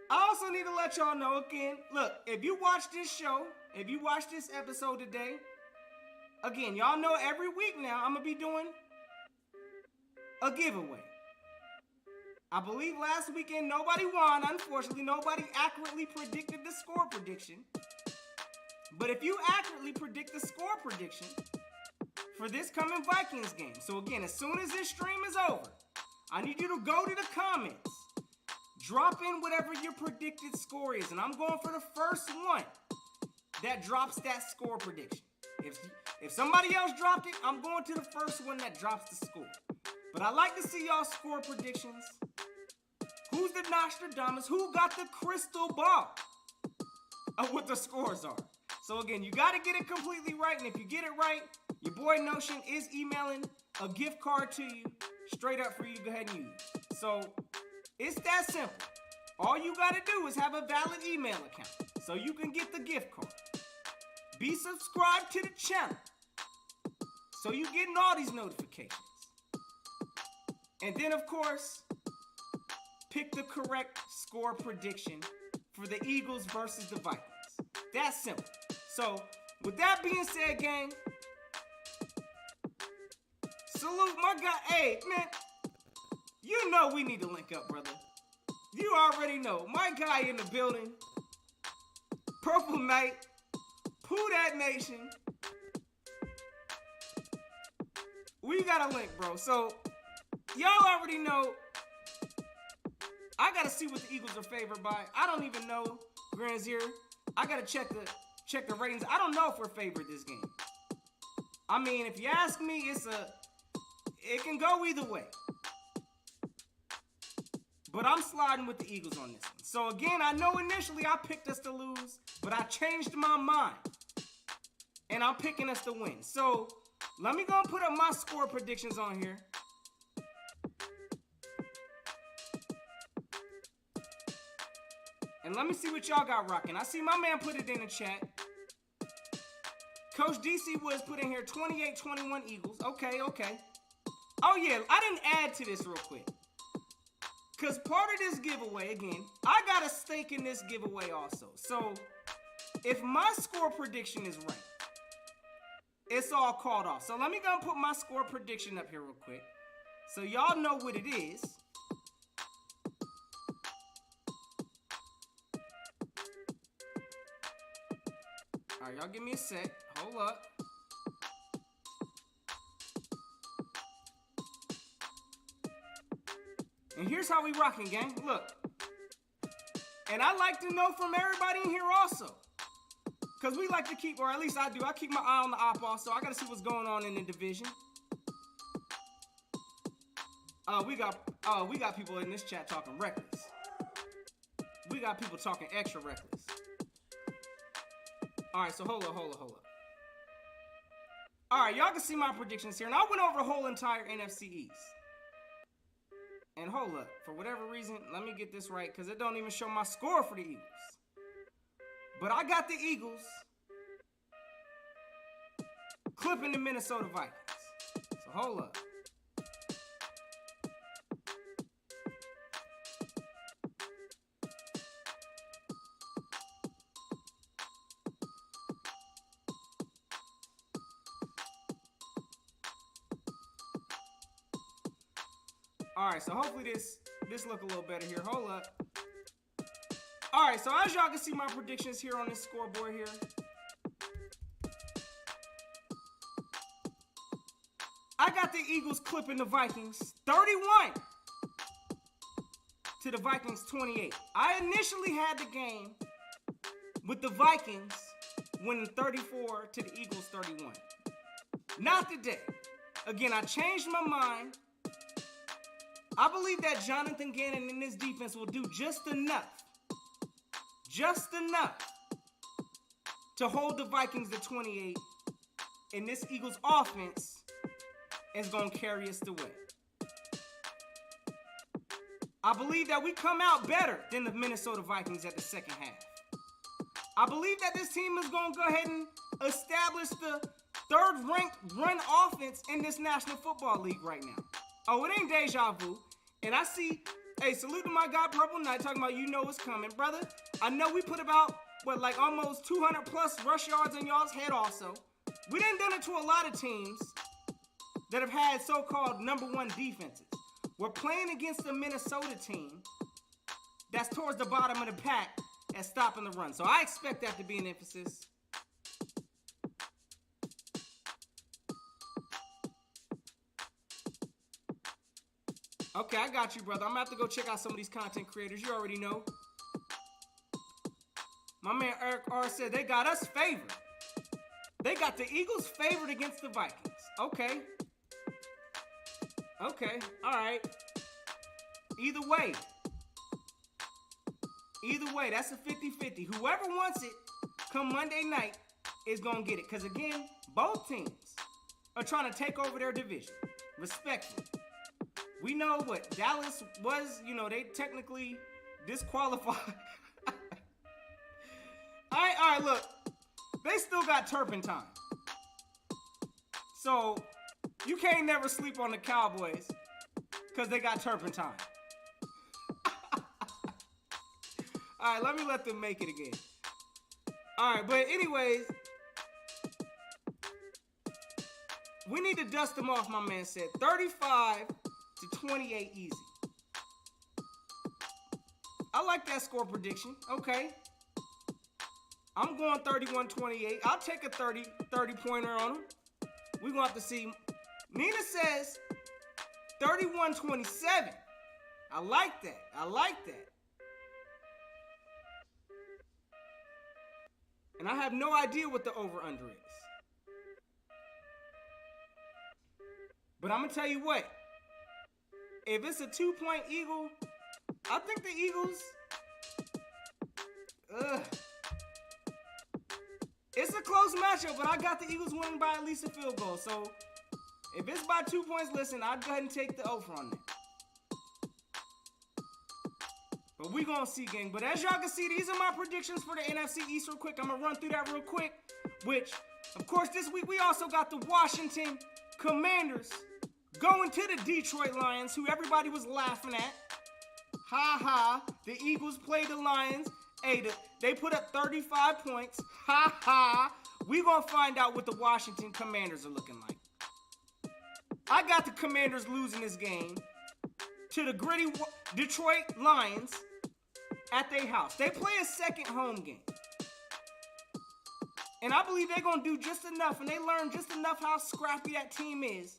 I also need to let y'all know again, look, if you watch this show, if you watch this episode today, again, y'all know every week now I'm going to be doing a giveaway. I believe last weekend nobody won. Unfortunately, nobody accurately predicted the score prediction. But if you accurately predict the score prediction for this coming Vikings game, so again, as soon as this stream is over, I need you to go to the comments, drop in whatever your predicted score is, and I'm going for the first one that drops that score prediction. If somebody else dropped it, I'm going to the first one that drops the score. But I like to see y'all score predictions. Who's the Nostradamus? Who got the crystal ball of what the scores are? So again, you got to get it completely right. And if you get it right, your boy Notion is emailing a gift card to you straight up for you to go ahead and use. So it's that simple. All you got to do is have a valid email account so you can get the gift card. Be subscribed to the channel so you're getting all these notifications. And then, of course, pick the correct score prediction for the Eagles versus the Vikings. That's simple. So, with that being said, gang, salute my guy. Hey, man, you know we need to link up, brother. You already know. My guy in the building, Purple Knight, Pooh That Nation. We got a link, bro. So, y'all already know. I gotta see what the Eagles are favored by. I don't even know, Granzier. I gotta check the ratings. I don't know if we're favored this game. I mean, if you ask me, it can go either way. But I'm sliding with the Eagles on this one. So again, I know initially I picked us to lose, but I changed my mind. And I'm picking us to win. So let me go and put up my score predictions on here. And let me see what y'all got rocking. I see my man put it in the chat. Coach DC Woods put in here 28-21 Eagles. Okay. Oh yeah, I didn't add to this real quick. Because part of this giveaway, again, I got a stake in this giveaway also. So if my score prediction is right, it's all called off. So let me go and put my score prediction up here real quick, so y'all know what it is. All right, y'all give me a sec. Hold up. And here's how we rocking, gang. Look. And I like to know from everybody in here also, because we like to keep, or at least I do, I keep my eye on the op also. I got to see what's going on in the division. We got people in this chat talking reckless. We got people talking extra reckless. All right, so hold up. All right, y'all can see my predictions here. And I went over the whole entire NFC East. And hold up, for whatever reason, let me get this right, because it don't even show my score for the Eagles. But I got the Eagles clipping the Minnesota Vikings. So hold up. All right, so hopefully this look a little better here. Hold up. All right, so as y'all can see my predictions here on this scoreboard here. I got the Eagles clipping the Vikings 31 to the Vikings 28. I initially had the game with the Vikings winning 34 to the Eagles 31. Not today. Again, I changed my mind. I believe that Jonathan Gannon and his defense will do just enough to hold the Vikings to 28, and this Eagles offense is going to carry us the way. I believe that we come out better than the Minnesota Vikings at the second half. I believe that this team is going to go ahead and establish the third-ranked run offense in this National Football League right now. Oh, it ain't deja vu. And I see Hey, salute to my guy Purple Knight talking about you know what's coming, brother. I know we put about, like almost 200 plus rush yards in y'all's head also. We done done it to a lot of teams that have had so-called number one defenses. We're playing against a Minnesota team that's towards the bottom of the pack at stopping the run. So I expect that to be an emphasis. Okay, I got you, brother. I'm gonna have to go check out some of these content creators. You already know. My man Eric R said they got us favored. They got the Eagles favored against the Vikings. Okay. Okay, all right. Either way, that's a 50-50. Whoever wants it come Monday night is gonna get it. Because again, both teams are trying to take over their division. Respectfully. We know what Dallas was, they technically disqualified. All right, look. They still got turpentine. So, you can't never sleep on the Cowboys because they got turpentine. All right, let me let them make it again. All right, but anyways, we need to dust them off, my man said. 35-28 easy. I like that score prediction. Okay. I'm going 31-28. I'll take a 30-pointer on them. We're going to have to see. Nina says 31-27. I like that. And I have no idea what the over-under is. But I'm going to tell you what. If it's a 2-point Eagle, I think the Eagles... It's a close matchup, but I got the Eagles winning by at least a field goal. So, if it's by 2 points, listen, I'd go ahead and take the over on that. But we gonna see, gang. But as y'all can see, these are my predictions for the NFC East real quick. I'm gonna run through that real quick. Which, of course, this week we also got the Washington Commanders going to the Detroit Lions, who everybody was laughing at. Ha ha. The Eagles played the Lions. Hey, they put up 35 points. Ha ha. We gonna find out what the Washington Commanders are looking like. I got the Commanders losing this game to the gritty Detroit Lions at their house. They play a second home game. And I believe they're gonna do just enough, and they learn just enough how scrappy that team is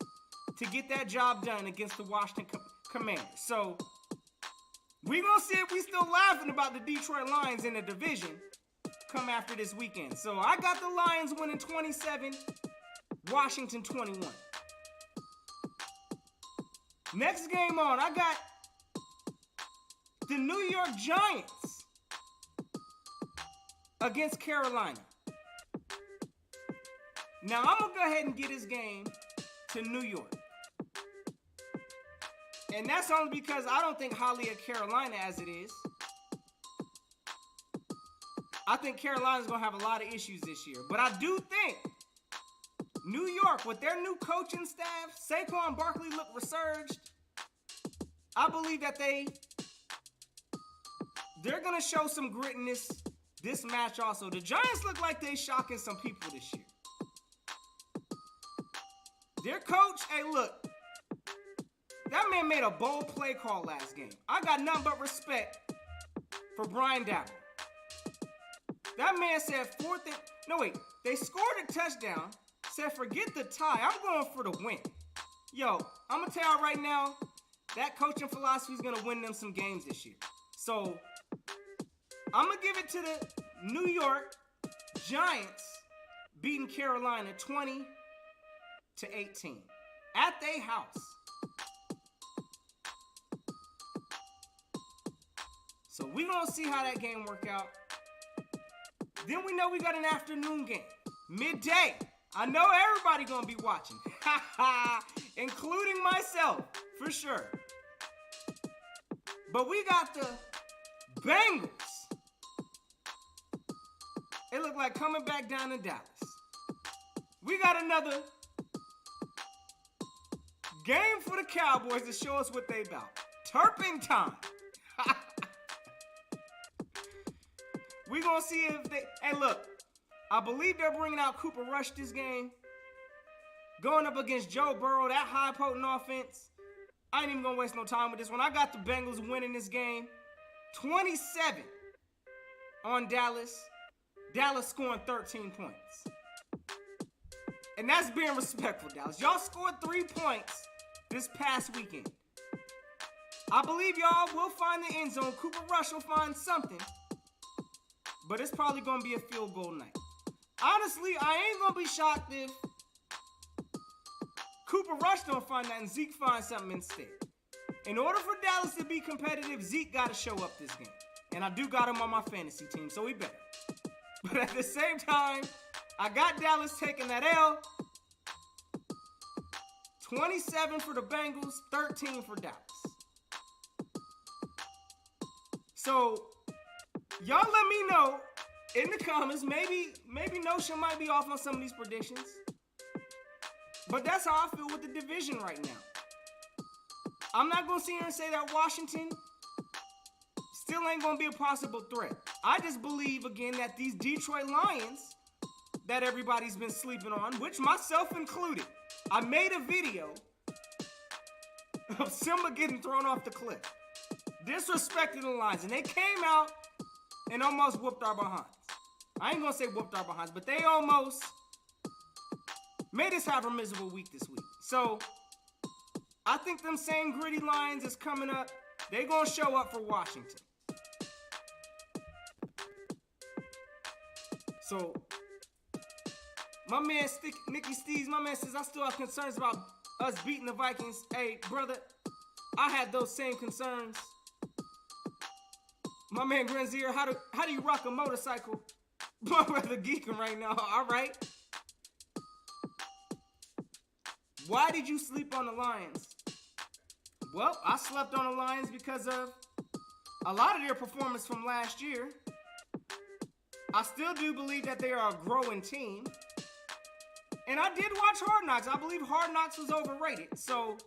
to get that job done against the Washington Commanders. So, we gonna see if we still laughing about the Detroit Lions in the division come after this weekend. So I got the Lions winning 27, Washington 21. Next game on, I got the New York Giants against Carolina. Now I'm gonna go ahead and get this game to New York. And that's only because I don't think highly of Carolina as it is. I think Carolina's going to have a lot of issues this year. But I do think New York, with their new coaching staff, Saquon Barkley look resurged. I believe that they're going to show some grit in this match also. The Giants look like they shocking some people this year. Their coach, hey, look. That man made a bold play call last game. I got nothing but respect for Brian Dabble. That man said they scored a touchdown, said forget the tie, I'm going for the win. Yo, I'm going to tell y'all right now, that coaching philosophy is going to win them some games this year. So, I'm going to give it to the New York Giants beating Carolina 20-18 at their house. So we're going to see how that game work out. Then we know we got an afternoon game. Midday. I know everybody going to be watching. Including myself, for sure. But we got the Bengals. It looked like coming back down to Dallas. We got another game for the Cowboys to show us what they about. turpentine. We gonna see if they. Hey, look. I believe they're bringing out Cooper Rush this game. Going up against Joe Burrow, that high potent offense. I ain't even gonna waste no time with this one. I got the Bengals winning this game. 27 on Dallas. Dallas scoring 13 points. And that's being respectful, Dallas. Y'all scored 3 points this past weekend. I believe y'all will find the end zone. Cooper Rush will find something. But it's probably going to be a field goal night. Honestly, I ain't going to be shocked if Cooper Rush don't find that and Zeke finds something instead. In order for Dallas to be competitive, Zeke got to show up this game. And I do got him on my fantasy team, so he better. But at the same time, I got Dallas taking that L. 27 for the Bengals, 13 for Dallas. So, y'all let me know in the comments. Maybe Notion might be off on some of these predictions. But that's how I feel with the division right now. I'm not going to sit here and say that Washington still ain't going to be a possible threat. I just believe, again, that these Detroit Lions that everybody's been sleeping on, which myself included, I made a video of Simba getting thrown off the cliff. Disrespecting the Lions. And they came out and almost whooped our behinds. I ain't going to say whooped our behinds, but they almost made us have a miserable week this week. So, I think them same gritty Lions is coming up. They going to show up for Washington. So, my man, Nicky Steves, my man says, I still have concerns about us beating the Vikings. Hey, brother, I had those same concerns. My man Grenzier, how do you rock a motorcycle? My brother geeking right now, all right. Why did you sleep on the Lions? Well, I slept on the Lions because of a lot of their performance from last year. I still do believe that they are a growing team. And I did watch Hard Knocks. I believe Hard Knocks was overrated. So,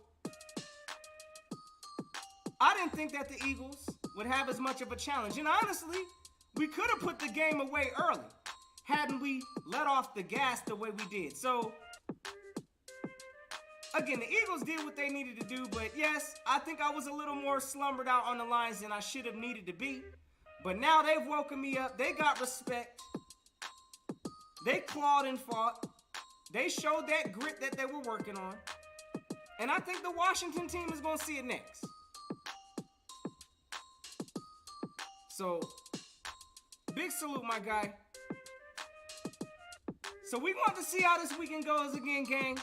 I didn't think that the Eagles would have as much of a challenge. And honestly, we could have put the game away early hadn't we let off the gas the way we did. So, again, the Eagles did what they needed to do. But yes, I think I was a little more slumbered out on the Lions than I should have needed to be. But now they've woken me up. They got respect. They clawed and fought. They showed that grit that they were working on. And I think the Washington team is going to see it next. So, big salute, my guy. So, we want to see how this weekend goes again, gang.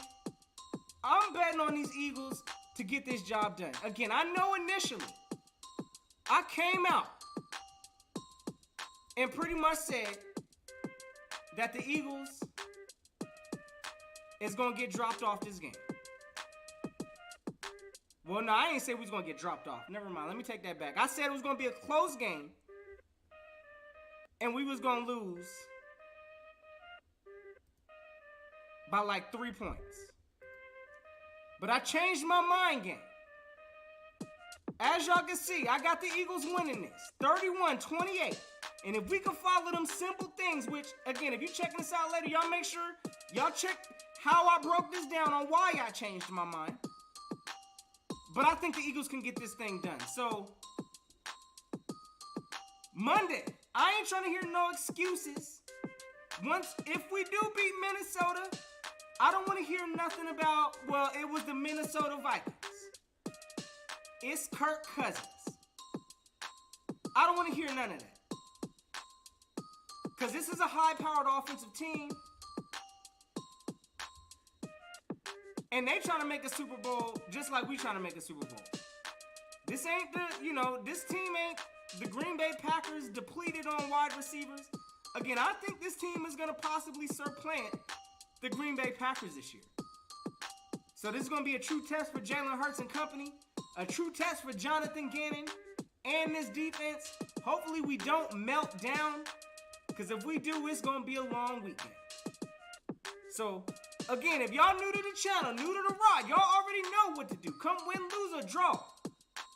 I'm betting on these Eagles to get this job done. Again, I know initially I came out and pretty much said that the Eagles is going to get dropped off this game. Well, no, I ain't say we was going to get dropped off. Never mind. Let me take that back. I said it was going to be a close game and we was going to lose by like 3 points. But I changed my mind game. As y'all can see, I got the Eagles winning this. 31-28. And if we can follow them simple things, which, again, if you're checking this out later, y'all make sure y'all check how I broke this down on why I changed my mind. But I think the Eagles can get this thing done. So, Monday, I ain't trying to hear no excuses. If we do beat Minnesota, I don't want to hear nothing about, well, it was the Minnesota Vikings. It's Kirk Cousins. I don't want to hear none of that. Because this is a high-powered offensive team. And they trying to make a Super Bowl just like we trying to make a Super Bowl. This ain't this team ain't the Green Bay Packers depleted on wide receivers. Again, I think this team is going to possibly supplant the Green Bay Packers this year. So this is going to be a true test for Jalen Hurts and company. A true test for Jonathan Gannon and this defense. Hopefully we don't melt down. Because if we do, it's going to be a long weekend. So, again, if y'all new to the channel, new to the ride, y'all already know what to do. Come win, lose, or draw.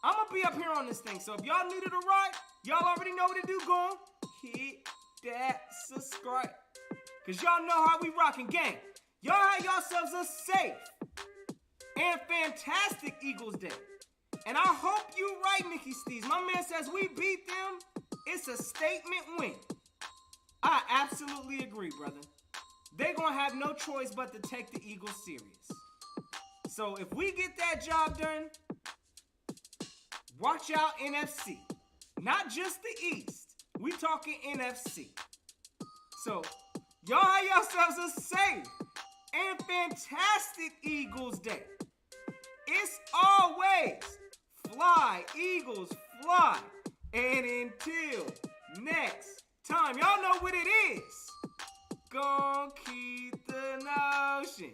I'm gonna be up here on this thing. So if y'all new to the ride, y'all already know what to do. Go on, hit that subscribe. Cause y'all know how we rockin', gang. Y'all have yourselves a safe and fantastic Eagles Day. And I hope you right, Mickey Steves. My man says we beat them. It's a statement win. I absolutely agree, brother. They're gonna have no choice but to take the Eagles serious. So if we get that job done, watch out NFC. Not just the East. We talking NFC. So y'all have yourselves a safe and fantastic Eagles Day. It's always fly, Eagles, fly. And until next time, y'all know what it is. Gon' keep the notion.